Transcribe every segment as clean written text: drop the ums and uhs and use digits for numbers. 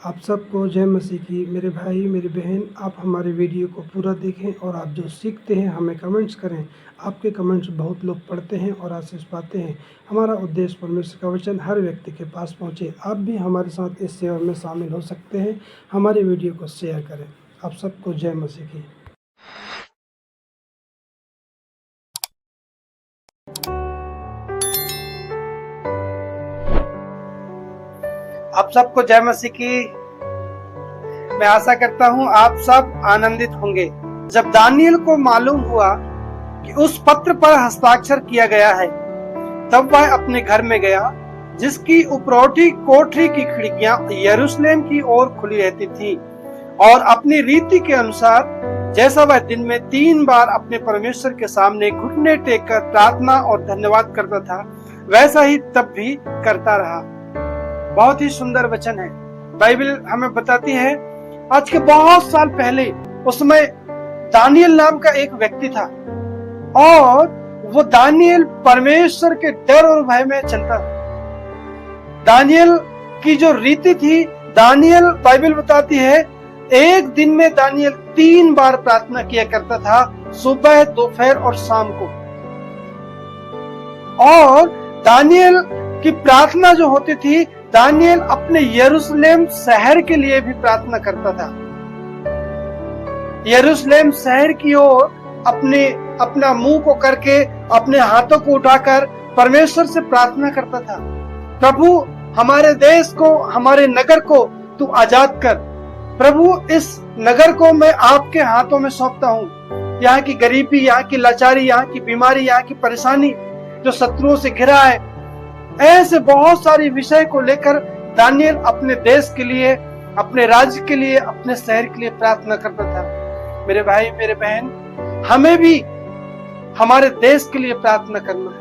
आप सबको जय मसीह की। मेरे भाई मेरी बहन, आप हमारे वीडियो को पूरा देखें और आप जो सीखते हैं हमें कमेंट्स करें। आपके कमेंट्स बहुत लोग पढ़ते हैं और आशीष पाते हैं। हमारा उद्देश्य परमेश्वर का वचन हर व्यक्ति के पास पहुंचे। आप भी हमारे साथ इस सेवा में शामिल हो सकते हैं। हमारे वीडियो को शेयर करें। आप सबको जय मसीह की। आप सबको जय मसीह की। मैं आशा करता हूं आप सब आनंदित होंगे। जब दानियल को मालूम हुआ कि उस पत्र पर हस्ताक्षर किया गया है, तब वह अपने घर में गया, जिसकी उपरोटी कोठरी की खिड़कियां यरूशलेम की ओर खुली रहती थी, और अपनी रीति के अनुसार जैसा वह दिन में 3 बार अपने परमेश्वर के सामने घुटने टेक कर प्रार्थना और धन्यवाद करता था, वैसा ही तब भी करता रहा। बहुत ही सुंदर वचन है। बाइबल हमें बताती है आज के बहुत साल पहले उस समय दानियल नाम का एक व्यक्ति था, और वो दानियल परमेश्वर के डर और भय में चलता था। दानियल की जो रीति थी, दानियल बाइबल बताती है एक दिन में दानियल 3 बार प्रार्थना किया करता था, सुबह, दोपहर और शाम को। और दानियल की प्रार्थना जो होती थी, दानियल अपने यरूशलेम शहर के लिए भी प्रार्थना करता था। यरूशलेम शहर की ओर अपना मुंह को करके, अपने हाथों को उठाकर परमेश्वर से प्रार्थना करता था, प्रभु हमारे देश को, हमारे नगर को तू आजाद कर। प्रभु इस नगर को मैं आपके हाथों में सौंपता हूँ। यहाँ की गरीबी, यहाँ की लाचारी, यहाँ की बीमारी, यहाँ की परेशानी जो शत्रुओं से घिरा है, ऐसे बहुत सारी विषय को लेकर दानियल अपने देश के लिए, अपने राज्य के लिए, अपने शहर के लिए प्रार्थना करता था। मेरे भाई मेरे बहन, हमें भी हमारे देश के लिए प्रार्थना करना है।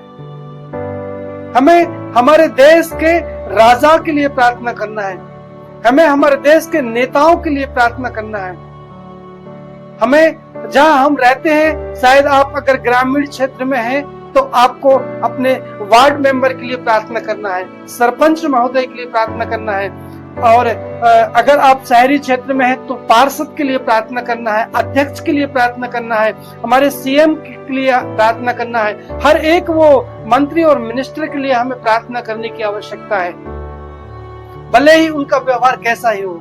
हमें हमारे देश के राजा के लिए प्रार्थना करना है। हमें हमारे देश के नेताओं के लिए प्रार्थना करना है। हमें जहां हम रहते हैं, शायद आप अगर ग्रामीण क्षेत्र में हैं तो आपको अपने वार्ड मेंबर के लिए प्रार्थना करना है, सरपंच महोदय के लिए प्रार्थना करना है, और अगर आप शहरी क्षेत्र में हैं तो पार्षद के लिए प्रार्थना करना है, अध्यक्ष के लिए प्रार्थना करना है, हमारे सीएम के लिए प्रार्थना करना है। हर एक वो मंत्री और मिनिस्टर के लिए हमें प्रार्थना करने की आवश्यकता है। भले ही उनका व्यवहार कैसा ही हो,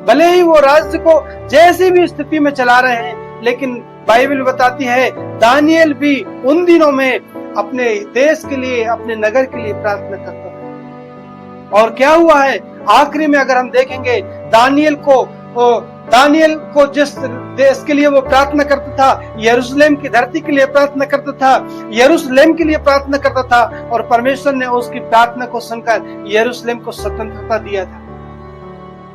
भले ही वो राज्य को जैसी भी स्थिति में चला रहे हैं, लेकिन बाइबल बताती है दानियल भी उन दिनों में अपने देश के लिए, अपने नगर के लिए प्रार्थना करता था। और क्या हुआ है आखिरी में अगर हम देखेंगे, दानियल को जिस देश के लिए वो प्रार्थना करता था, यरूशलेम की धरती के लिए प्रार्थना करता था, यरूशलेम के लिए प्रार्थना करता था, और परमेश्वर ने उसकी प्रार्थना को सुनकर यरूशलेम को स्वतंत्रता दिया था।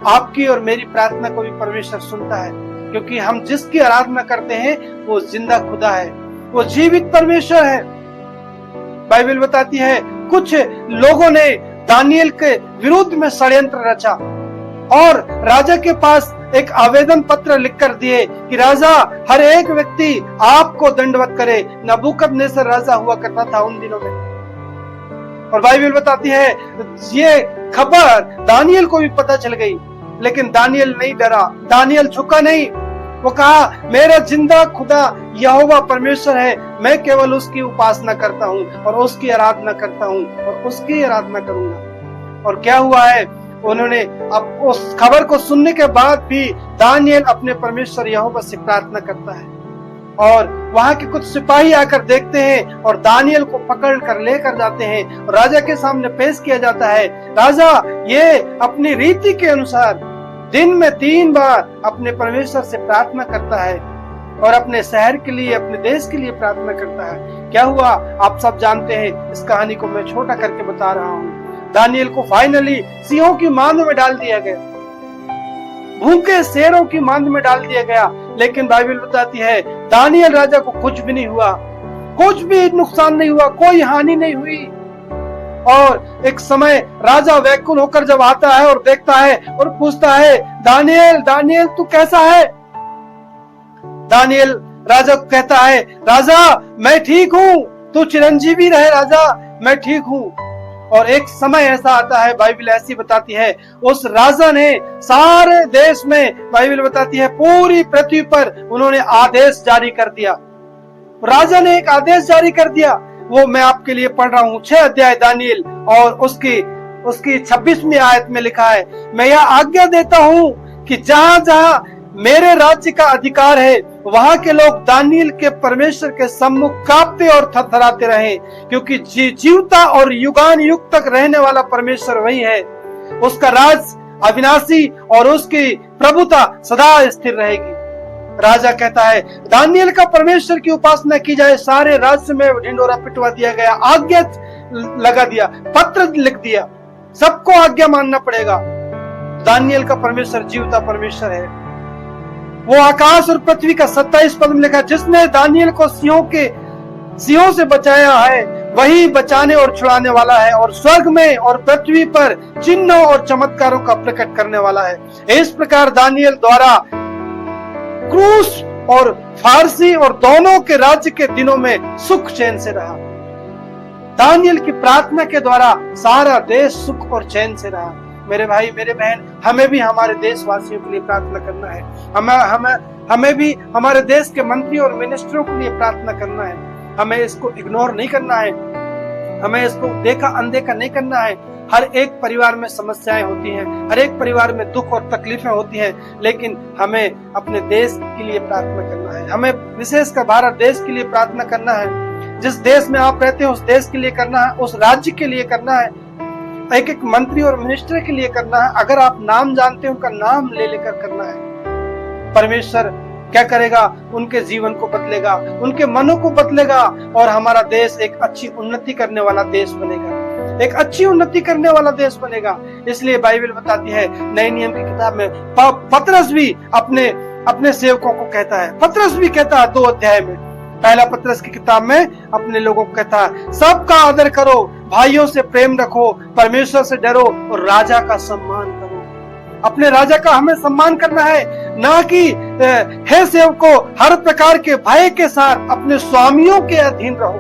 आपकी और मेरी प्रार्थना को भी परमेश्वर सुनता है, क्योंकि हम जिसकी आराधना करते हैं वो जिंदा खुदा है, वो जीवित परमेश्वर है। बाइबल बताती है कुछ लोगों ने दानियल के विरुद्ध में षड्यंत्र रचा और राजा के पास एक आवेदन पत्र लिखकर दिए कि राजा, हर एक व्यक्ति आपको दंडवत करे। नबूकदनेस्सर राजा हुआ करता था उन दिनों में। और बाइबल बताती है ये खबर दानियल को भी पता चल गई, लेकिन दानियल नहीं डरा, दानियल झुका नहीं। वो कहा मेरा जिंदा खुदा यहोवा परमेश्वर है, मैं केवल उसकी उपासना करता हूँ और उसकी आराधना करता हूँ और उसकी आराधना करूंगा। और क्या हुआ है, उन्होंने अब उस खबर को सुनने के बाद भी दानियल अपने परमेश्वर यहोवा से प्रार्थना करता है, और वहां के कुछ सिपाही आकर देखते हैं और दानियल को पकड़ कर लेकर जाते हैं और राजा के सामने पेश किया जाता है। राजा ये अपनी रीति के अनुसार दिन में 3 बार अपने परमेश्वर से प्रार्थना करता है और अपने शहर के लिए, अपने देश के लिए प्रार्थना करता है। क्या हुआ आप सब जानते हैं। इस कहानी को मैं छोटा करके बता रहा हूँ। दानियल को फाइनली सिंहों की मांद में डाल दिया गया, भूखे शेरों की मांद में डाल दिया गया, लेकिन बाइबल बताती है दानियल राजा को कुछ भी नहीं हुआ, कुछ भी नुकसान नहीं हुआ, कोई हानि नहीं हुई। और एक समय राजा व्याकुल होकर जब आता है और देखता है और पूछता है दानियल, दानियल तू कैसा है। दानियल राजा को कहता है राजा मैं ठीक हूँ, तू चिरंजीवी रहे राजा, मैं ठीक हूँ। और एक समय ऐसा आता है, बाइबल ऐसी बताती है, उस राजा ने सारे देश में, बाइबल बताती है पूरी पृथ्वी पर उन्होंने आदेश जारी कर दिया। राजा ने एक आदेश जारी कर दिया, वो मैं आपके लिए पढ़ रहा हूं, 6 अध्याय दानिएल और उसकी 26वीं आयत में लिखा है, मैं यह आज्ञा देता हूं कि जहां जहां मेरे राज्य का अधिकार है वहां के लोग दानिएल के परमेश्वर के सम्मुख कांपते और थरथराते रहें, क्योंकि जीवता और युगान युग तक रहने वाला परमेश्वर वही है। उसका राज अविनाशी और उसकी प्रभुता सदा स्थिर रहेगी। राजा कहता है दानिएल का परमेश्वर की उपासना की जाए। सारे राज्य में ढिंडोरा पिटवा दिया गया, आज्ञा लगा दिया, पत्र लिख दिया, सबको आज्ञा मानना पड़ेगा। दानिएल का परमेश्वर जीवता परमेश्वर है। वो आकाश और पृथ्वी का 27 पद में लिखा, जिसने दानिएल को सिंहों से बचाया है वही बचाने और छुड़ाने वाला है, और स्वर्ग में और पृथ्वी पर चिन्हों और चमत्कारों का प्रकट करने वाला है। इस प्रकार दानिएल द्वारा क्रूस और फारसी और दोनों के राज्य के दिनों में सुख चैन से रहा। दानिएल की प्रार्थना के द्वारा सारा देश सुख और चैन से रहा। मेरे भाई मेरे बहन, हमें भी हमारे देशवासियों के लिए प्रार्थना करना है। हमें भी हमारे देश के मंत्री और मिनिस्टरों के लिए प्रार्थना करना है। हमें इसको इग्नोर नहीं करना है, हमें इसको देखा अनदेखा नहीं करना है। हर एक परिवार में समस्याएं होती हैं, हर एक परिवार में दुख और तकलीफें होती हैं, लेकिन हमें अपने देश के लिए प्रार्थना करना है। हमें विशेषकर भारत देश के लिए प्रार्थना करना है। जिस देश में आप रहते हैं उस देश के लिए करना है, उस राज्य के लिए करना है, एक एक मंत्री और मिनिस्टर के लिए करना है। अगर आप नाम जानते हैं उनका नाम ले लेकर करना है। परमेश्वर क्या करेगा? उनके जीवन को बदलेगा, उनके मनों को बदलेगा और हमारा देश एक अच्छी उन्नति करने वाला देश बनेगा, एक अच्छी उन्नति करने वाला देश बनेगा। इसलिए बाइबल बताती है नए नियम की किताब में, पतरस भी अपने सेवकों को कहता है, पतरस भी कहता है 2 अध्याय में, पहला पतरस की किताब में अपने लोगों को कहता है, सबका आदर करो, भाइयों से प्रेम रखो, परमेश्वर से डरो और राजा का सम्मान करो। अपने राजा का हमें सम्मान करना है, ना कि हे सेवकों हर प्रकार के भय के साथ अपने स्वामियों के अधीन रहो।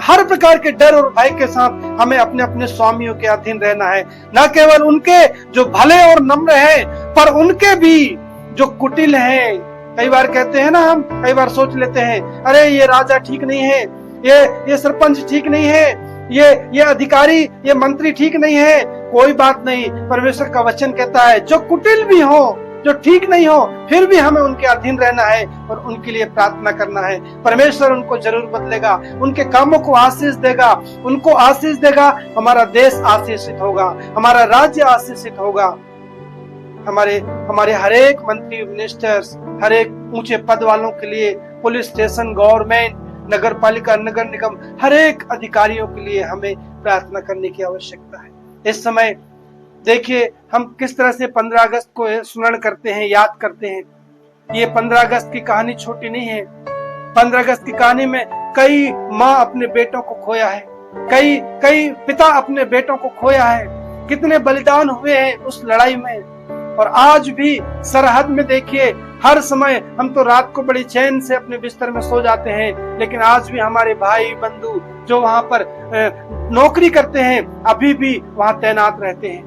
हर प्रकार के डर और भय के साथ हमें अपने अपने स्वामियों के अधीन रहना है, न केवल उनके जो भले और नम्र हैं, पर उनके भी जो कुटिल हैं। कई बार कहते हैं ना, हम कई बार सोच लेते हैं, अरे ये राजा ठीक नहीं है, ये सरपंच ठीक नहीं है, ये अधिकारी, ये मंत्री ठीक नहीं है। कोई बात नहीं, परमेश्वर का वचन कहता है जो कुटिल भी हो, जो ठीक नहीं हो, फिर भी हमें उनके अधीन रहना है और उनके लिए प्रार्थना करना है। परमेश्वर उनको जरूर बदलेगा, उनके कामों को आशीष देगा, उनको आशीष देगा। हमारा देश आशीषित होगा, हमारा राज्य आशीषित होगा। हमारे हर एक मंत्री मिनिस्टर्स, हर एक ऊंचे पद वालों के लिए, पुलिस स्टेशन, गवर्नमेंट, नगर पालिका, नगर निगम, हर एक अधिकारियों के लिए हमें प्रार्थना करने की आवश्यकता है। इस समय देखिए हम किस तरह से 15 अगस्त को स्मरण करते हैं, याद करते हैं। ये 15 अगस्त की कहानी छोटी नहीं है। 15 अगस्त की कहानी में कई माँ अपने बेटों को खोया है, कई पिता अपने बेटों को खोया है। कितने बलिदान हुए हैं उस लड़ाई में। और आज भी सरहद में देखिए, हर समय हम तो रात को बड़ी चैन से अपने बिस्तर में सो जाते हैं, लेकिन आज भी हमारे भाई बंधु जो वहां पर नौकरी करते हैं अभी भी वहां तैनात रहते हैं,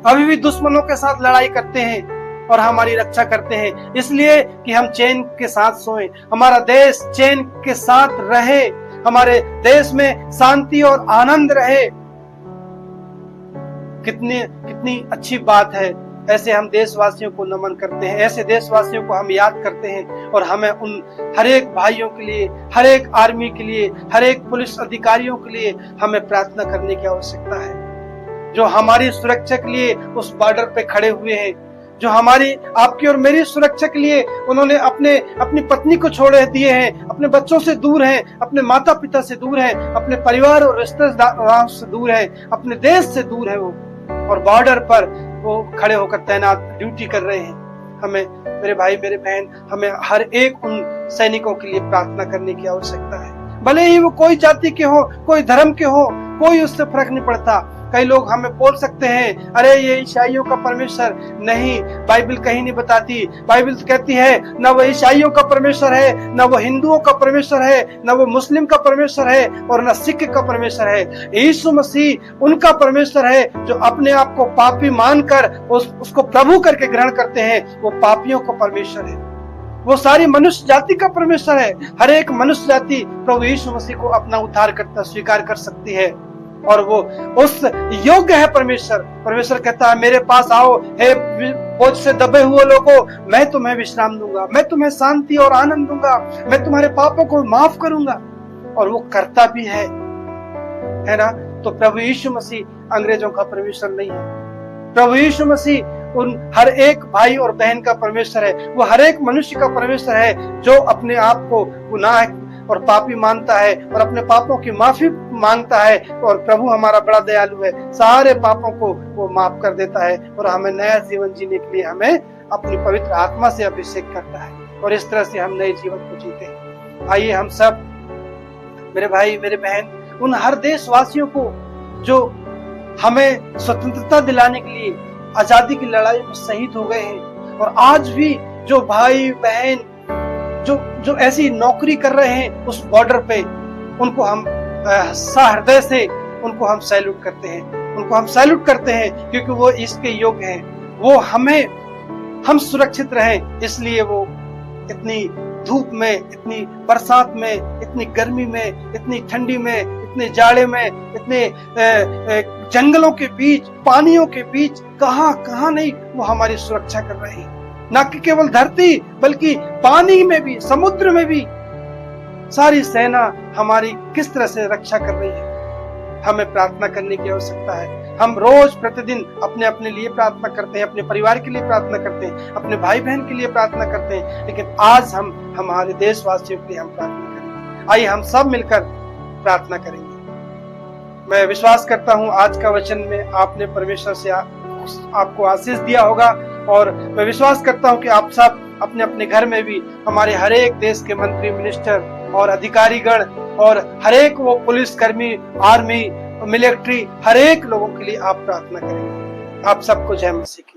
अभी भी दुश्मनों के साथ लड़ाई करते हैं और हमारी रक्षा करते हैं, इसलिए कि हम चैन के साथ सोएं, हमारा देश चैन के साथ रहे, हमारे देश में शांति और आनंद रहे। कितनी अच्छी बात है। ऐसे हम देशवासियों को नमन करते हैं, ऐसे देशवासियों को हम याद करते हैं और हमें उन हर एक भाइयों के लिए, हर एक आर्मी के लिए, हर एक पुलिस अधिकारियों के लिए हमें प्रार्थना करने की आवश्यकता है, जो हमारी सुरक्षा के लिए उस बॉर्डर पे खड़े हुए हैं, जो हमारी आपकी और मेरी सुरक्षा के लिए उन्होंने अपनी पत्नी को छोड़ दिए हैं, अपने बच्चों से दूर हैं, अपने माता पिता से दूर हैं, अपने परिवार और रिश्तेदारों से दूर हैं, अपने देश से दूर है वो, और बॉर्डर पर वो खड़े होकर तैनात ड्यूटी कर रहे हैं। हमें, मेरे भाई मेरे बहन, हमें हर एक उन सैनिकों के लिए प्रार्थना करने की आवश्यकता है। भले ही वो कोई जाति के हो, कोई धर्म के हो, कोई उससे फर्क नहीं पड़ता। कई लोग हमें बोल सकते हैं, अरे ये ईसाइयों का परमेश्वर नहीं, बाइबल कहीं नहीं बताती। बाइबल कहती है ना वो ईसाइयों का परमेश्वर है, ना वो हिंदुओं का परमेश्वर है, ना वो मुस्लिम का परमेश्वर है, और ना सिख का परमेश्वर है। यीशु मसीह उनका परमेश्वर है जो अपने आप को पापी मानकर उसको प्रभु करके ग्रहण करते हैं। वो पापियों का परमेश्वर है, वो सारी मनुष्य जाति का परमेश्वर है। हर एक मनुष्य जाति प्रभु यीशु मसीह को अपना उद्धारकर्ता स्वीकार कर सकती है, और वो उस योग्य है परमेश्वर। परमेश्वर कहता है, मेरे पास आओ हे बोझ से दबे हुए लोगों, मैं तुम्हें विश्राम दूंगा, मैं तुम्हें शांति और आनंद दूंगा, मैं तुम्हारे पापों को माफ करूंगा। और वो करता भी है ना। तो प्रभु यीशु मसीह अंग्रेजों का परमेश्वर नहीं है। प्रभु यीशु मसीह उन हर एक भाई और बहन का परमेश्वर है। वो हर एक मनुष्य का परमेश्वर है जो अपने आप को गुनाह और पापी मानता है और अपने पापों की माफी मांगता है। और प्रभु हमारा बड़ा दयालु है, सारे पापों को वो माफ कर देता है और हमें नया जीवन जीने के लिए हमें अपनी पवित्र आत्मा से अभिषेक करता है, और इस तरह से हम नए जीवन को जीते हैं। आइए हम सब, मेरे भाई मेरे बहन, उन हर देशवासियों को जो हमें स्वतंत्रता दिलाने के लिए आजादी की लड़ाई में शहीद हो गए हैं, और आज भी जो भाई बहन जो ऐसी नौकरी कर रहे हैं उस बॉर्डर पे, उनको हम सहृदय से उनको हम सैल्यूट करते हैं, उनको हम सैल्यूट करते हैं, क्योंकि वो इसके योग्य हैं। वो हम सुरक्षित रहें, इसलिए वो इतनी धूप में, इतनी बरसात में, इतनी गर्मी में, इतनी ठंडी में, इतने जाड़े में, इतने जंगलों के बीच, पानियों के बीच, कहां नहीं वो हमारी सुरक्षा कर रहे हैं। न कि केवल धरती बल्कि पानी में भी, समुद्र में भी सारी सेना हमारी किस तरह से रक्षा कर रही है। हमें प्रार्थना करने की आवश्यकता है। हम रोज प्रतिदिन अपने अपने लिए प्रार्थना करते हैं, अपने परिवार के लिए प्रार्थना करते हैं, अपने भाई बहन के लिए प्रार्थना करते हैं, लेकिन आज हम हमारे देशवासियों के लिए हम प्रार्थना करेंगे। आइए हम सब मिलकर प्रार्थना करेंगे। मैं विश्वास करता हूँ आज का वचन में आपने परमेश्वर से आपको आशीष दिया होगा, और मैं विश्वास करता हूँ कि आप सब अपने अपने घर में भी हमारे हर एक देश के मंत्री, मिनिस्टर और अधिकारीगण और हर एक वो पुलिस कर्मी, आर्मी, मिलिट्री, हर एक लोगों के लिए आप प्रार्थना करेंगे। आप सबको जय मसीह की।